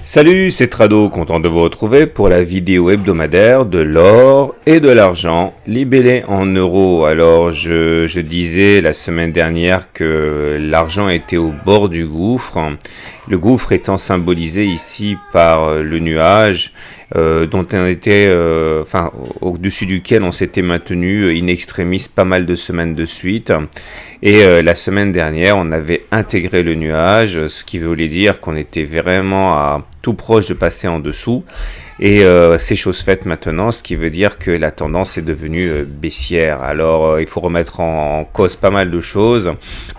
Salut, c'est Trado, content de vous retrouver pour la vidéo hebdomadaire de l'or et de l'argent libellé en euros. Alors, je disais la semaine dernière que l'argent était au bord du gouffre, le gouffre étant symbolisé ici par le nuage dont on était, au-dessus duquel on s'était maintenu in extremis pas mal de semaines de suite. Et la semaine dernière, on avait intégré le nuage, ce qui voulait dire qu'on était vraiment tout proche de passer en dessous. Et c'est chose faite maintenant, ce qui veut dire que la tendance est devenue baissière. Alors il faut remettre en cause pas mal de choses.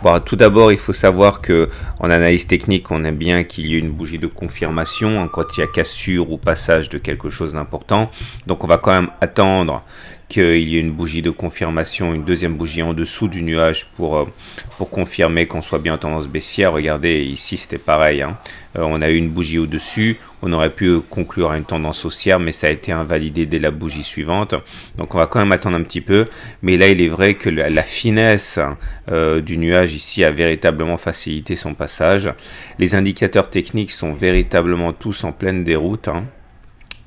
Bon, tout d'abord, il faut savoir que en analyse technique, on aime bien qu'il y ait une bougie de confirmation hein, quand il y a cassure ou passage de quelque chose d'important. Donc on va quand même attendre qu'il y ait une bougie de confirmation, une deuxième bougie en dessous du nuage pour confirmer qu'on soit bien en tendance baissière. Regardez, ici c'était pareil. Hein. On a eu une bougie au-dessus, on aurait pu conclure à une tendance haussière, mais ça a été invalidé dès la bougie suivante. Donc on va quand même attendre un petit peu. Mais là, il est vrai que la finesse du nuage ici a véritablement facilité son passage. Les indicateurs techniques sont véritablement tous en pleine déroute. Hein.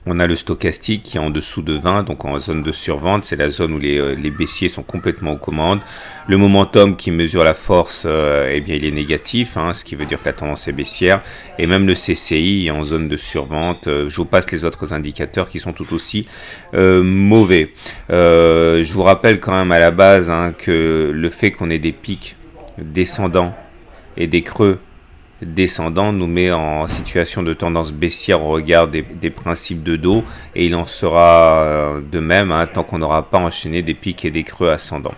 On a le stochastique qui est en dessous de 20, donc en zone de survente, c'est la zone où les baissiers sont complètement aux commandes. Le momentum qui mesure la force, eh bien il est négatif, hein, ce qui veut dire que la tendance est baissière. Et même le CCI est en zone de survente. Je vous passe les autres indicateurs qui sont tout aussi mauvais. Je vous rappelle quand même à la base hein, que le fait qu'on ait des pics descendants et des creux descendant nous met en situation de tendance baissière au regard des principes de dos et il en sera de même hein, tant qu'on n'aura pas enchaîné des pics et des creux ascendants.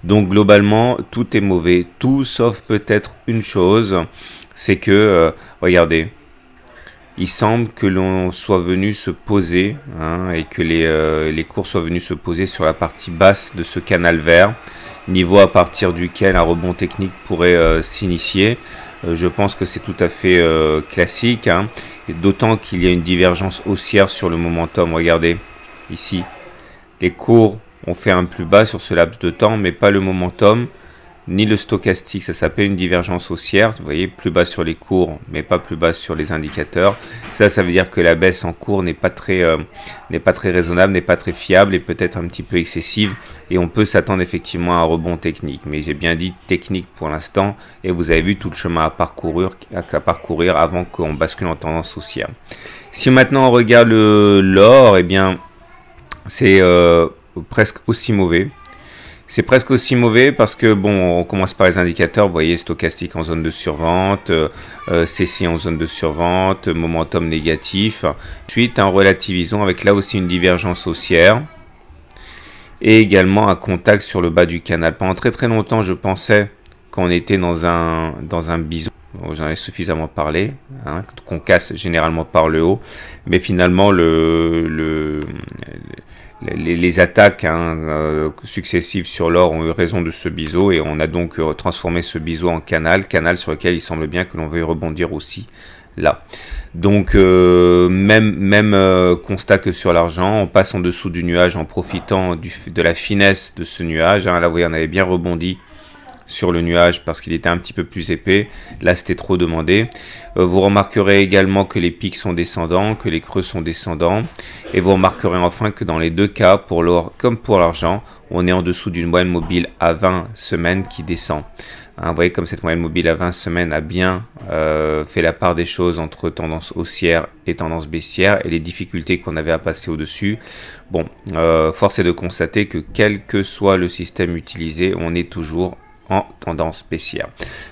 Donc globalement tout est mauvais, tout sauf peut-être une chose, c'est que regardez, il semble que l'on soit venu se poser hein, et que les cours soient venus se poser sur la partie basse de ce canal vert, niveau à partir duquel un rebond technique pourrait s'initier. Je pense que c'est tout à fait classique, hein, d'autant qu'il y a une divergence haussière sur le momentum. Regardez, ici, les cours ont fait un plus bas sur ce laps de temps, mais pas le momentum, ni le stochastique. Ça s'appelle une divergence haussière. Vous voyez, plus bas sur les cours, mais pas plus bas sur les indicateurs. Ça veut dire que la baisse en cours n'est pas très raisonnable, n'est pas très fiable et peut-être un petit peu excessive. Et on peut s'attendre effectivement à un rebond technique. Mais j'ai bien dit technique pour l'instant. Et vous avez vu tout le chemin à parcourir avant qu'on bascule en tendance haussière. Si maintenant on regarde l'or, eh bien, c'est presque aussi mauvais. C'est presque aussi mauvais parce que, bon, on commence par les indicateurs, vous voyez, stochastique en zone de survente, CC en zone de survente, momentum négatif. Ensuite, un relativisons avec là aussi une divergence haussière et également un contact sur le bas du canal. Pendant très longtemps, je pensais qu'on était dans un bison. J'en ai suffisamment parlé, hein, qu'on casse généralement par le haut, mais finalement les attaques hein, successives sur l'or ont eu raison de ce biseau et on a donc transformé ce biseau en canal sur lequel il semble bien que l'on veuille rebondir aussi là. Donc même constat que sur l'argent, on passe en dessous du nuage en profitant de la finesse de ce nuage. Hein. Là, vous voyez, on avait bien rebondi sur le nuage parce qu'il était un petit peu plus épais. Là, c'était trop demandé. Vous remarquerez également que les pics sont descendants, que les creux sont descendants. Et vous remarquerez enfin que dans les deux cas, pour l'or comme pour l'argent, on est en dessous d'une moyenne mobile à 20 semaines qui descend. Hein, vous voyez comme cette moyenne mobile à 20 semaines a bien fait la part des choses entre tendance haussière et tendance baissière et les difficultés qu'on avait à passer au-dessus. Bon, force est de constater que quel que soit le système utilisé, on est toujours en tendance baissière.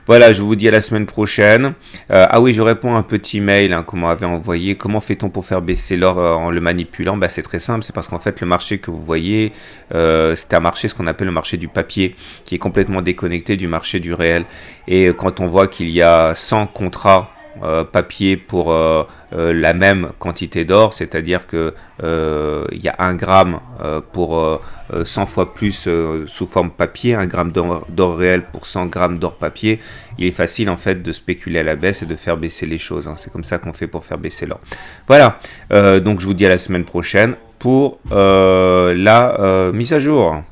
Voilà, je vous dis à la semaine prochaine. Ah oui, je réponds à un petit mail hein, qu'on m'avait envoyé. Comment fait-on pour faire baisser l'or en le manipulant? Bah, c'est très simple, c'est parce qu'en fait le marché que vous voyez, c'est un marché, ce qu'on appelle le marché du papier, qui est complètement déconnecté du marché du réel. Et quand on voit qu'il y a 100 contrats papier pour la même quantité d'or, c'est-à-dire que il y a 1 gramme pour 100 fois plus sous forme papier, 1 gramme d'or réel pour 100 grammes d'or papier. Il est facile en fait de spéculer à la baisse et de faire baisser les choses. Hein. C'est comme ça qu'on fait pour faire baisser l'or. Voilà, donc je vous dis à la semaine prochaine pour la mise à jour.